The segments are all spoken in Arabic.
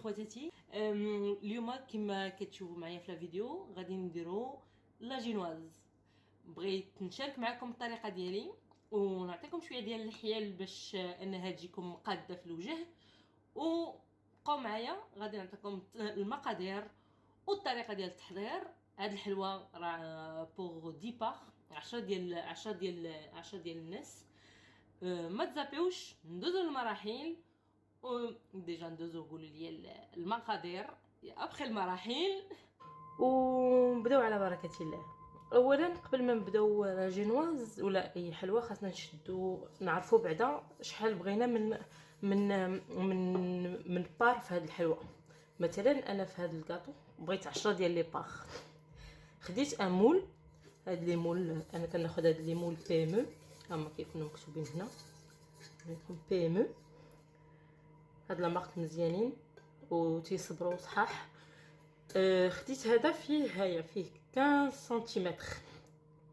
خواتاتي. اليوم كما كتشوفوا معايا في الفيديو غادي نديرو لا جينواز. بغيت نشارك معكم الطريقه ديالي ونعطيكم شويه ديال الحيل باش انها تجيكم قاده في الوجه، وبقاو معايا غادي نعطيكم المقادير والطريقه ديال التحضير. هاد الحلوه راه بوغ 10 باغ 10 ديال الناس. ما تزابيوش ندوزو المراحل ديجا ندوزو قولوا لي المقادير ابخي المراحل ونبداو على بركه الله. اولا قبل ما نبداو لا جينواز ولا اي حلوه خاصنا نشدو نعرفوا بعدا شحال بغينا من بار في هذه الحلوه. مثلا انا في هذا الكاطو بغيت 10 ديال لي بار، خديت ان مول. هاد لي مول انا كناخذ هاد لي مول بي ام او، هما كيكونوا مكتوبين هنا بي ام او. هاد لا مارك مزيانين وتيصبروا صحاح. خديت هذا فيه 15 سنتيمتر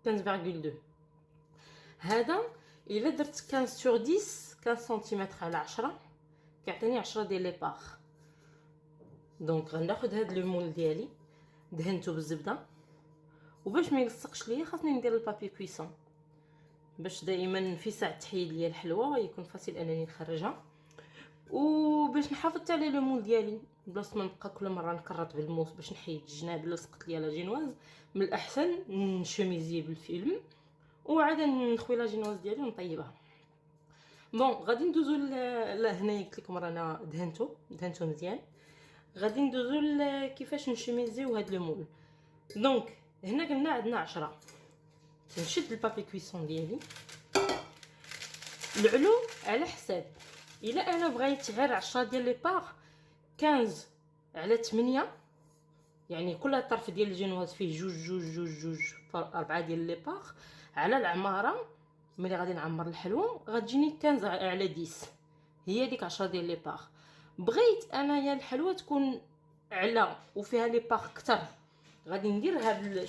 15.2. هذا الا درت 15 سور 10 15 سنتيمتر على 10 كيعطيني 10 ديال لي باغ. دونك غناخذ هاد لو مول ديالي دهنته بالزبده، وباش ما يلصقش ليا خاصني ندير البابي كويسون باش دائما في ساعه تحيد ليا الحلوه يكون فاصل انني نخرجها، وباش نحافظ على لو مول ديالي بلاصه ما نبقى كل مره نكرط بالموس باش نحيد الجناب اللي لصقت ليا لا جينواز. من الاحسن نشوميزي بالفيلم وعاد نخوي لا جينواز ديالي ونطيبها. بون غادي ندوزو هنايا قلت لكم رانا دهنتو مزيان. غادي ندوزو كيفاش نشوميزيو هاد لو مول. دونك هنا قلنا عندنا 10. نشد البابي كويسون ديالي العلو على حساب. الا انا بغيت غير 10 ديال لي باغ 15 على 8، يعني كل طرف ديال الجينواز فيه جوج 4 ديال لي باغ على العماره. ملي غادي نعمر الحلوه غتجيني 15 على 10، هي ديك 10 ديال لي باغ. بغيت انايا الحلوه تكون اعلى وفيها لي باغ اكثر، غادي ندير هاد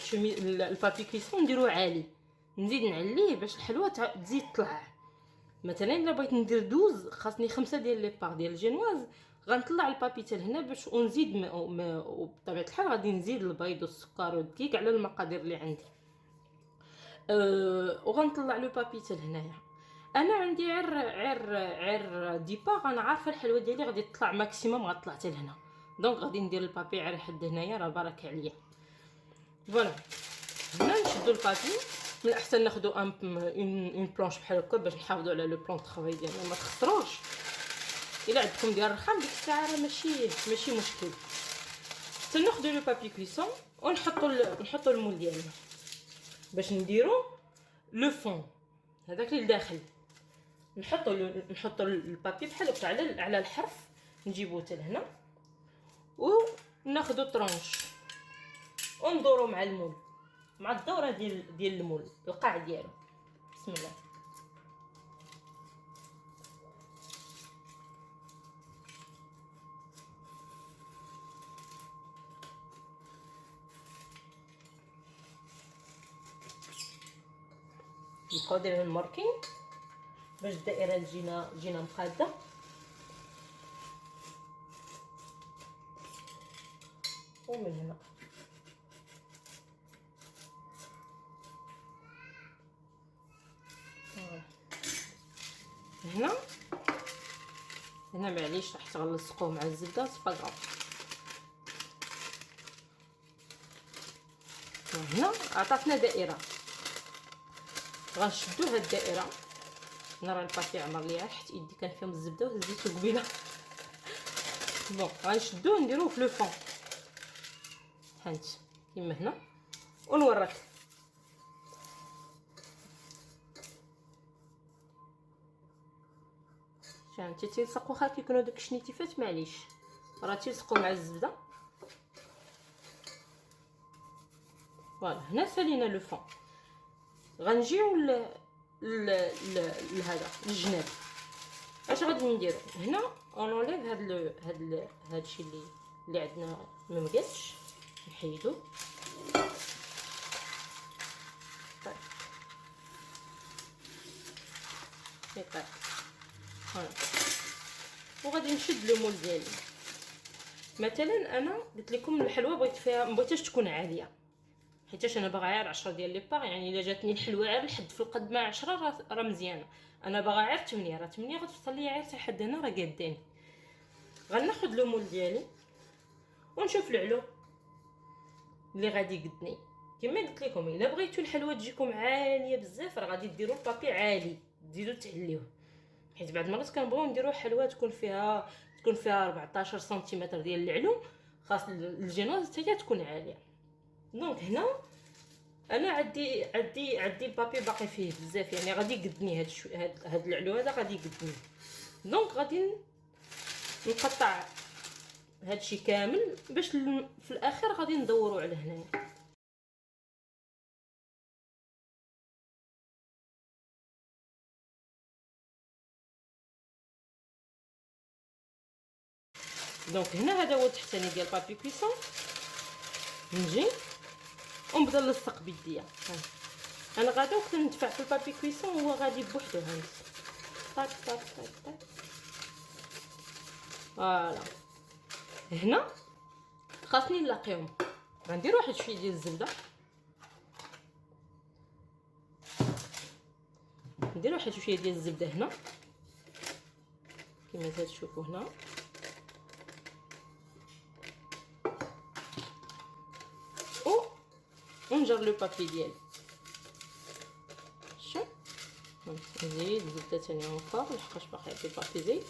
البابي كيسون نديروه عالي، نزيد نعليه باش الحلوه تزيد طلع. مثلا الا بغيت ندير 12 خاصني 5 ديال لي باغ ديال الجينواز. غنطلع البابي حتى لهنا باش ونزيد وبطبيعه الحال غادي نزيد البيض والسكر والدقيق على المقادير اللي عندي. وغنطلع لو بابي حتى لهنايا. انا عندي عير 10 باغ، انا عارفه الحلوه ديالي غادي تطلع ماكسيموم غتطلع حتى لهنا، دونك غادي ندير البابي عير حد هنايا راه بركه عليا. فوالا هنا نشدو البابي. من الاحسن ناخذ اون بلونش بحال هكا باش نحافظوا على لو بلون طرافاي ديالنا ما تخسروش. الا عندكم ديال الرخام ديك الساعه راه ماشي مشكل. تناخذوا لو بابي كويسون ونحطوا المول ديالنا باش نديرو لو فون هذاك اللي داخل. نحطوا البابي بحال هكا على الحرف، نجيبوه حتى لهنا وناخذوا طرونش وندورو مع المول، مع الدوره ديال المول القاع ديالو. بسم الله. نبقاو دايرين الماركين باش الدائره تجينا مقاده. ومن هنا هنا معليش راح تغلصقوه مع الزبده سباغاف. هنا عطاتنا دائره غنشدو هاد الدائره. انا راه البابي عمر ليا حيت يدي كان فيهم الزبده وهزيتو قبيله. بون غنشدوه نديروه في لو فون هانت كيما هنا ونورك. شانتي تيلصق واخا كيكونوا دوك الشنيتيفات معليش راه تيلصقوا مع الزبده. فوالا هنا سالينا لو فون. غنجيو لهذا الجناب. اش غادي ندير هنا؟ اونوليف هادشي اللي عندنا ما مقادش نحيدو. طيب يطيح هنا وغادي نشد لو مول ديالي. مثلا انا قلت لكم الحلوه بغيت فيها ما بغيتهاش تكون عاليه، حيتاش انا باغا غير 10 ديال لي بار. يعني الا جاتني الحلوه غير لحد في القد مع 10 راه مزيانه. انا باغا غير 8، راه 8 غتوصل ليا غير حتى لحد هنا راه قاداني. غناخذ لو مول ديالي ونشوف العلو اللي غادي يقدني. كما قلت لكم الا بغيتو الحلوه تجيكم عاليه بزاف راه غادي ديروا البابي عالي، تزيدوا تعليوه. حيت بعض المرات كنبغيو نديروا حلوه تكون فيها 14 سنتيمتر ديال العلو، خاص الجينوز حتى هي تكون عاليه. دونك هنا انا عندي البابي باقي فيه بزاف، يعني غادي يقدني هاد العلو هذا غادي يقدني. دونك غادي نقطع هادشي كامل باش في الاخر غادي ندورو على هنايا. دونك هنا هذا هو التحتاني ديال بابي كويسون. نجي ونبدا نلصق بيديا. انا غادا وقت ندفع في البابي كويسون هو غادي بوحدو. هانت طاك طاك طاك طاك. فوالا هنا خاصني نلاقيهم. غندير واحد شويه ديال الزبده، ندير واحد شويه ديال الزبده هنا كما تشوفوا هنا. ونجر لو بابي ديالي. شوف نزيد الزبده ثاني من فوق لحقاش باقي عندي البابي زيت.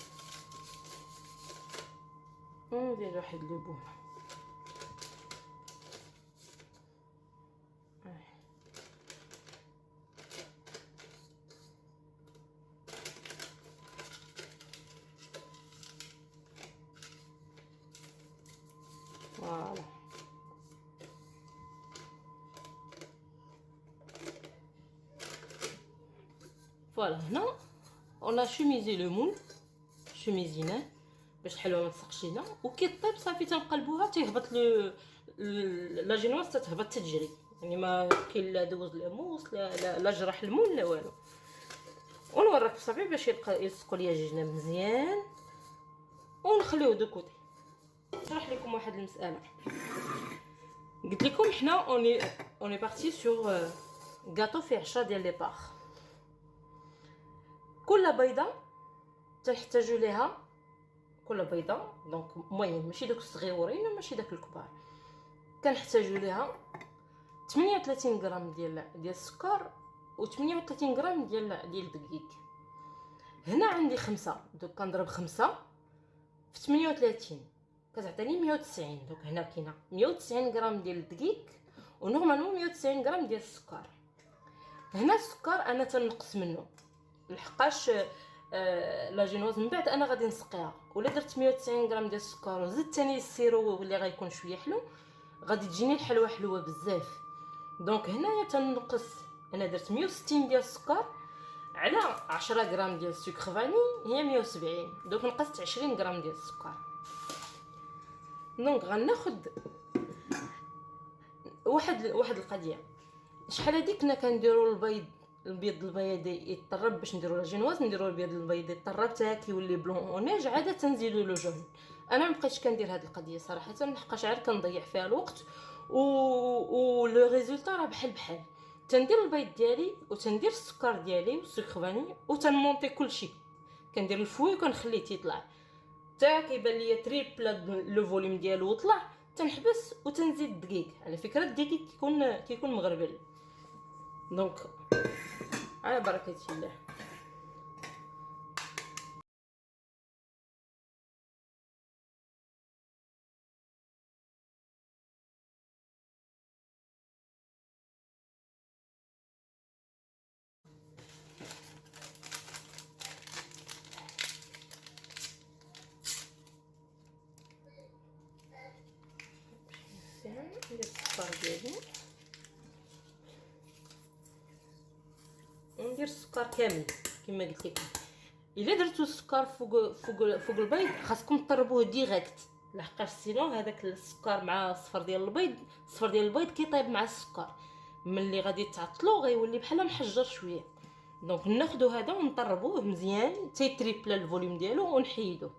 وندير واحد لو بون. فوالا فوالا هنا اون شوميزي لو مول، شوميزيناه باش الحلوه ما تسقش لينا. وكي طيب صافي تنقلبوها تيهبط لا جينواز تتهبط تجري، يعني ما كاين لا دوز لا موس لا جرح المول لا والو. ونورك بصبعي باش يلصقوا ليا الجناب مزيان ونخليوه دو كوتي. نشرح لكم واحد المساله. قلت لكم حنا اوني بارتي سور غاتو فيه 10 ديال لي بار. كل بيضه تنحتاجو ليها، كل بيضه دونك المهم ماشي داك الصغيورين وماشي داك الكبار، كنحتاجو ليها 38 غرام ديال السكر و 38 غرام ديال الدقيق. هنا عندي 5، دوك كنضرب 5 في 38 كتعطيني 190. دوك هنا كاينه 190 غرام ديال الدقيق ونورمالمون 190 غرام ديال السكر. هنا السكر انا تنقص منه لحقاش لا جينوز من بعد انا غادي نسقيها. ولا درت 190 غرام ديال السكر وزدت ثاني السيرو اللي غيكون شويه حلو غادي تجيني الحلوه حلوه بزاف. دونك هنايا تنقص. انا درت 160 ديال السكر على 10 غرام ديال السكر فاني هي 170. دونك نقصت 20 غرام ديال السكر. دونك غناخد واحد القضيه. شحال هادي كنا كنديروا البيض البيضي يطرب باش نديروا لا جينواز، نديروا البيض البيضي يطرب حتى كيولي بلون اونيج عاده تنزيدوا له جون. انا ما بقيتش كندير هاد القضيه صراحه لحقاش عاد كنضيع فيها الوقت و لو ريزولطا راه بحال تندير البيض ديالي وتندير السكر ديالي والسكر فاني وتنمونطي كلشي. كندير الفوي وكنخليه تيطلع حتى كيبان ليا تريبل لو فوليوم ديالو وطلع. تنحبس وتنزيد الدقيق. على فكره الدقيق كيكون مغربل. دونك على بركه الله. ندير السكر ديالي وندير السكر كامل كما قلت لكم. الا درتو السكر فوق البيض خاصكم تطربوه ديريكت لحقاش سينو هذاك السكر مع الصفر ديال البيض كيطيب مع السكر. ملي غادي تعطلو غيولي بحال محجر شويه. دونك ناخذو هذا ونطربوه مزيان تيتريبل الفوليوم ديالو ونحيدوه.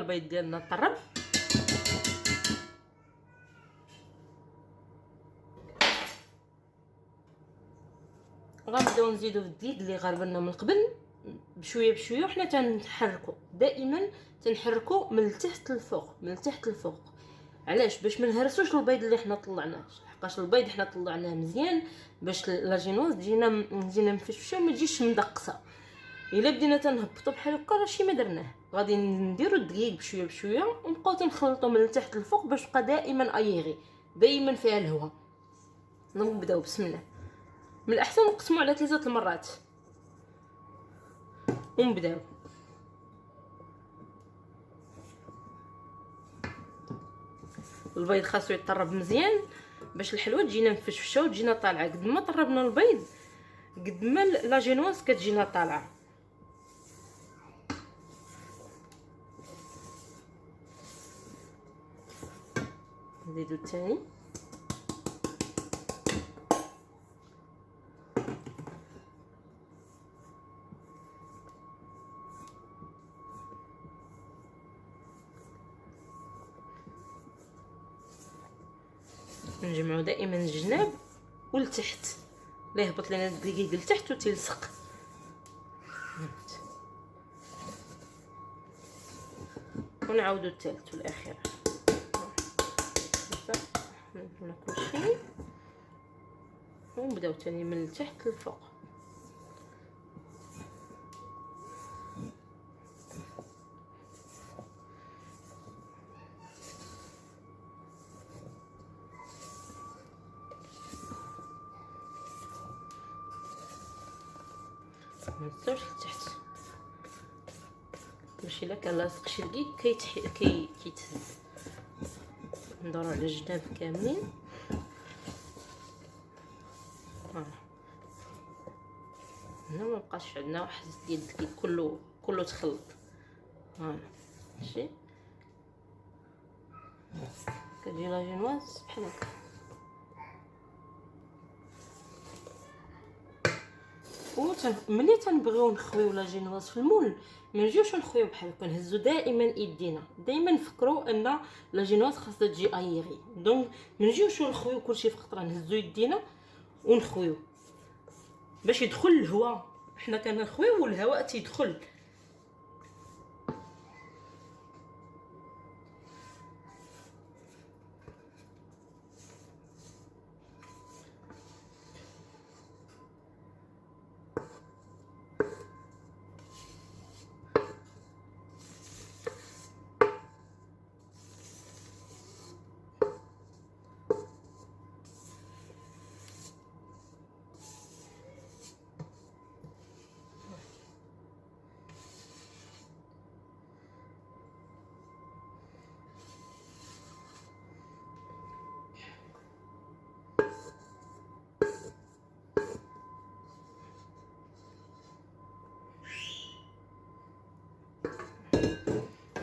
البيض ديالنا طرب. غنبداو نزيدو في الدقيق اللي غربلنا من قبل بشويه بشويه، وحنا تنحركو دائما، تنحركو من التحت للفوق، من التحت للفوق. علاش؟ باش ما نهرسوش البيض اللي حنا طلعناه، حقاش البيض حنا طلعناه مزيان باش لاجينوز تجينا مفشفشه وما تجيش مدقسه. الا بدينا تنهبطوا بحال هكا راه شي ما درناه. غادي نديرو الدقيق بشويه بشويه ونبقاو تنخلطو من التحت للفوق باش يبقى دائما ايغي، دائما فيها الهواء. نبداو بسم الله. من الاحسن نقسمو على 3 المرات ونبداو. البيض خاصو يطرب مزيان باش الحلوه تجينا مفشفشه وتجينا طالعه. قد ما طربنا البيض قد ما لاجينوز كتجينا طالعه. نزيدو الثاني. نجمعو دائما الجناب والتحت، لا يهبط لنا الدقيق لتحت وتلصق. ونعاودو الثالث والاخير. هنا كلشي ونبداو تاني من التحت للفوق. منزلوش لتحت باش الا كان لاصق شي دقيق كيتهز. ندورو على الجناب كاملين. هنا ما بقاش عندنا واحد ديال الدقيق، كله تخلط. ماشي كتجي لاجينواز بحال هكا. ملي تنبغيو نخويو لاجينواز في المول ما نجيوش نخويو بحال هكا، نهزو دائما يدينا. دائما نفكروا ان لاجينواز خاصها تجي ايغي، دونك ما نجيوش نخويو كلشي في خطره، نهزو يدينا ونخويو باش يدخل الهواء. حنا كنخويو والهواء تيدخل.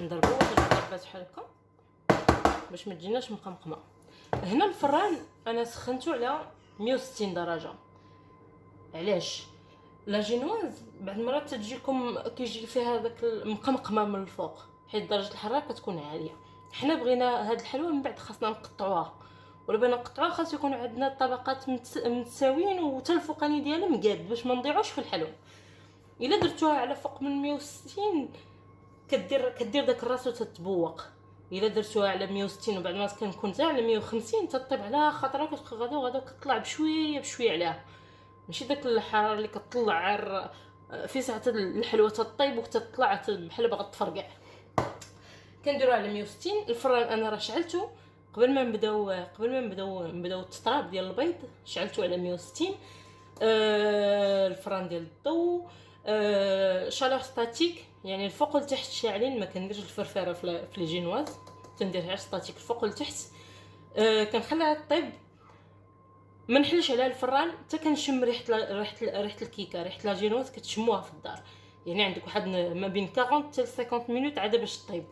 نضربو ضربات بحال هكا باش ما تجيناش مقمقمه. هنا الفران انا سخنته على 160 درجه. علاش؟ لاجينواز بعض المرات تجيكم كيجي فيها داك المقمقمه من الفوق حيت درجه الحراره كتكون عاليه. حنا بغينا هاد الحلوه من بعد خاصنا نقطعوها، ولا بغينا نقطعوها خاص يكون عندنا الطبقات متساويين وحتى الفوقاني ديالها مقاد باش ما نضيعوش في الحلوه. الا درتوها على فوق من 160 كدير داك الراس وتتبوق. الا درتوها على 160 وبعد ما كنكون حتى على 150 تطيب على خاطرها، كتبقى غدا كطلع بشويه بشويه عليها، ماشي داك الحراره اللي كطلع في ساعه الحلوه تطيب وتطلع بحال باغا تفرقع. كنديروها على 160. الفران انا راه شعلته قبل ما نبداو التطراب ديال البيض، شعلته على 160. الفران ديال الضو شالور ستاتيك، يعني الفوق لتحت شاعلين. ما كنديرش الفرفره في الجينواز، تنديرها ستاتيك الفوق لتحت. كنخليها طيب، ما نحلش عليها الفران حتى كنشم ريحه الكيكه، ريحه لاجينواز كتشموها في الدار. يعني عندك واحد ما بين 40 حتى 50 مينوت عاد باش طيب.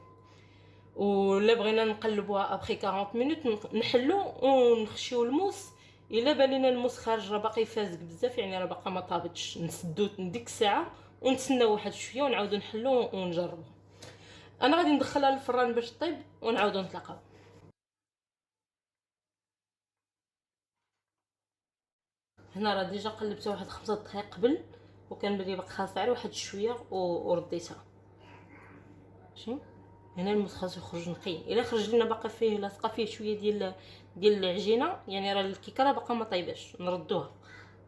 ولا بغينا نقلبوها ابخي 40 مينوت نحلو ونخشيو الموس. الا بالينا الموس خارج راه باقي فازك بزاف، يعني راه باقا ما طابتش، نسدو ديك الساعه ونتسناو واحد شويه ونعاودو نحلو ونجربو. انا غادي ندخلها للفران باش طيب ونعاودو نتلاقاو. هنا راه ديجا قلبتها واحد 5 دقائق قبل، وكان بلي باقي خاصها غير واحد شويه ورديتها. ماشي هنا الموس خاصو يخرج نقي. الا خرج لنا باقي فيه لاصقه فيه شويه ديال العجينه، يعني راه الكيكه راه باقا ما طيباش، نردوها.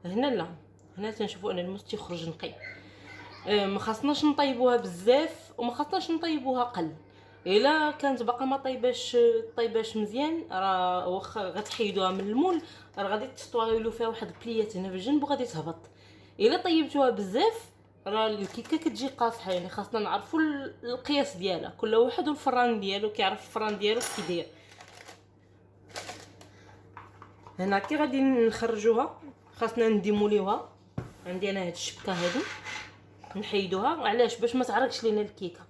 هنا لا، هنا تنشوفوا ان الموس تيخرج نقي. ما خاصناش نطيبوها بزاف وما خاصناش نطيبوها قل. الا كانت باقا ما طيباش مزيان، راه واخا غتحيدوها من المول، راه غادي تطويلو فيها واحد بليات هنا في الجنب وغادي تهبط. الا طيبتوها بزاف راه الكيكه كتجي قاصحه. يعني خاصنا نعرفوا القياس ديالها، كل واحد والفران ديالو كيعرف الفران ديالو كي داير. هنا كي غادي نخرجوها خاصنا نديموليوها. عندي انا هاد الشبكه هادي نحيدوها. علاش؟ باش ما تعرقش لينا الكيكه،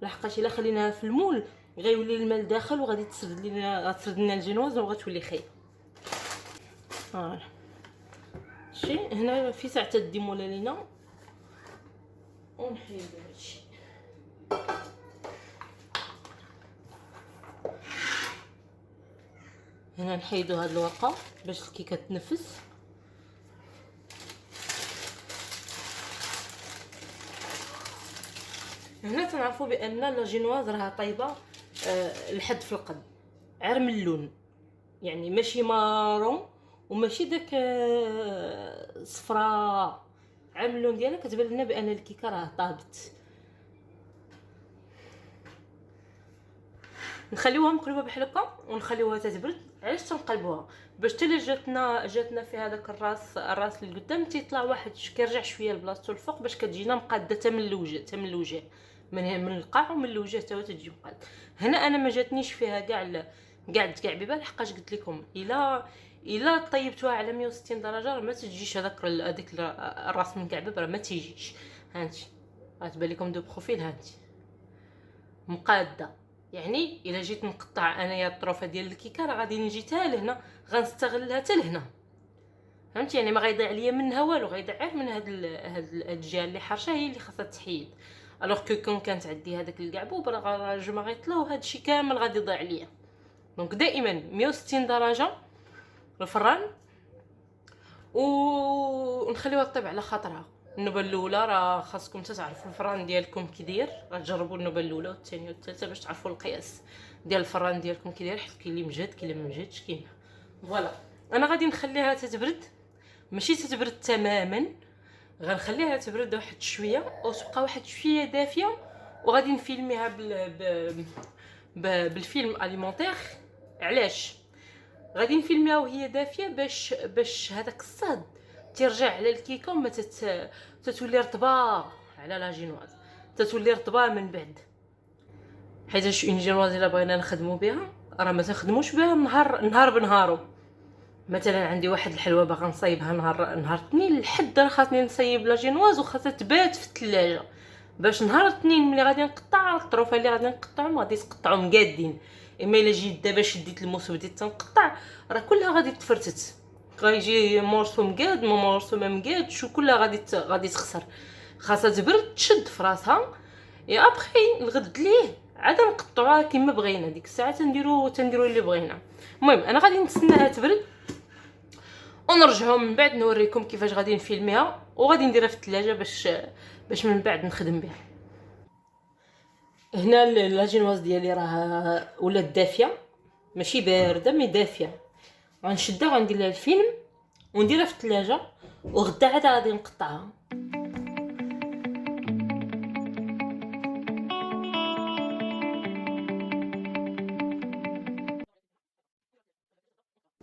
لحقاش الا خليناها في المول غيولي الماء داخل وغادي غتسرد لنا الجينواز وغتولي خايبه. فوالا شي هنا في ساعه الديمولا لينا ونحيدو هادشي. هنا نحيدو هاد الورقه باش الكيكه تنفس. هنا تنعرفوا بان لا جينواز راها طايبه لحد في القد، عير من اللون، يعني ماشي مارون وماشي داك صفراء، عير من اللون ديالها كتبان لنا بان الكيكه راه طابت. نخليوها مقلوبه بحال هكا ونخليوها تتبرد. علاش تنقلبوها؟ باش حتى جاتنا في هذاك الراس اللي قدام تيطلع واحد كيرجع شويه لبلاصتو الفوق باش كتجينا مقاده حتى من الوجه من القاع ومن الوجه حتى هو تجي مقاد. هنا انا ما جاتنيش فيها كاع التكعبيبه، لحقاش قلت لكم الا طيبتوها على 160 درجه راه ما تجيش هذاك الراس مكعبب، راه ما تيجيش. هانتي غتبان لكم دو بروفيل، هانتي مقاده. يعني الا جيت نقطع انايا الطروفه ديال الكيكه راه غادي نجي حتى لهنا، غنستغلها حتى لهنا. فهمتي؟ يعني ما غيضيع ليا منها والو، غيضيع غير من هاد الجهه اللي حرشه هي اللي خاصها تحيد. الوغ كون كانت عندي هذاك الكعبوب راه جو ما غيطلعو هادشي كامل غادي يضيع ليا. دونك دائما 160 درجه الفران ونخليوها طيب على خاطرها. النوبه الاولى راه خاصكم تعرفوا الفران ديالكم كي داير، غتجربوا النوبه الاولى والثانيه والثالثه باش تعرفوا القياس ديال الفران ديالكم كي داير، حيت كاين اللي مجهد كاين اللي ما مجهدش كاين. فوالا انا غادي نخليها تتبرد، ماشي تتبرد تماما، غنخليها تبرد واحد شويه وتبقى واحد شويه دافيه، وغادي نفيلميها بالفيلم اليمونتير. علاش غادي نفيلميها وهي دافيه؟ باش هذاك الصهد ترجع على الكيكه وما تتولي رطبه على لا جينواز، تتولي رطبه من بعد. حيت اون جينواز الا بغينا نخدموا بها راه ما تخدموش بها نهار بنهارو. مثلا عندي واحد الحلوه باغا نصايبها نهار اثنين الحد، راه خاصني نصايب لا جينواز وخاصها تبات في الثلاجه باش نهار الاثنين ملي غادي نقطع الطروفه اللي غادي نقطعهم غادي يتقطعوا مقادين. اما الا جيت دابا شديت الموس وبديت تنقطع راه كلها غادي تفرتت، غيجي مورسو مقاد مورسو ما مقادش وكلها غادي تخسر. خاصها تبرد تشد في راسها، يا ابخي الغد ليه عاد نقطعوها كما بغينا. ديك الساعه تنديروا اللي بغينا. المهم انا غادي نتسناها تبرد ونرجعوا من بعد نوريكم كيفاش غادي نفيلميها، وغادي نديرها في الثلاجه باش من بعد نخدم بها. هنا لا جينواز ديالي راه ولات دافيه، ماشي بارده مي دافيه. غنشدها غندير لها الفيلم ونديرها في الثلاجه، وغدا عاد غادي نقطعها.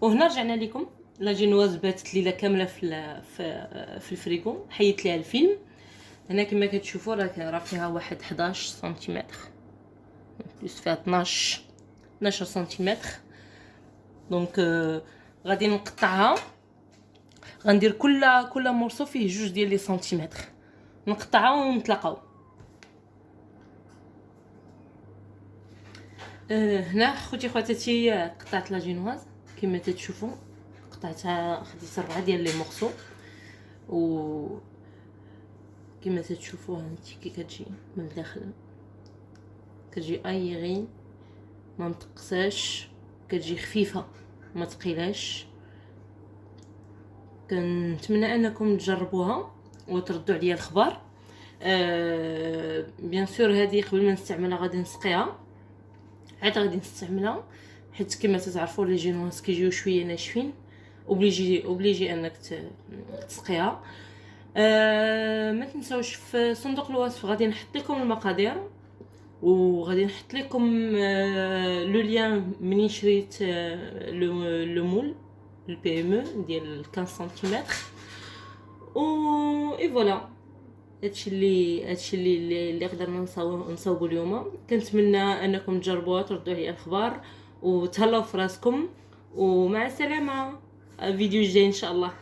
وهنا رجعنا لكم. لا جينواز باتت ليله كامله في الفريغو، حيت ليها الفيلم. هنا كما كتشوفوا راه فيها واحد 11 سنتيمتر بلس فيها 12 سنتيمتر. دونك غادي نقطعها، غندير كل مورسو فيه 2 ديال لي سنتيمتر، نقطعها ونتلاقاو. هنا خوتي خواتاتي قطعت لا جينواز كما تتشوفوا، قطعتها خديت 4 ديال لي مورسو، و كما تتشوفوا هانتي كي كتجي من الداخل. كتجي ايغين ما متقساش، كتجي خفيفه ما ثقيلاش. كنتمنى انكم تجربوها وتردوا عليا الخبر. بيان سور هذه قبل ما نستعملها غادي نسقيها، عاد غادي نستعملها حيت كما تعرفوا لي جينواز كيجيو شويه ناشفين، اوبليجي انك تسقيها. ما تنساوش في صندوق الوصف غادي نحط لكم المقادير، وغادي نحط لكم لو لين منين شريت لو مول البي ام ديال 15 سنتيمتر. و اي فوالا، هادشي اللي قدرنا نصاوبوا اليوم. كنتمنى انكم تجربوها، تردوا عليا الخبر وتهلاو في راسكم، ومع السلامه. فيديو جاي ان شاء الله.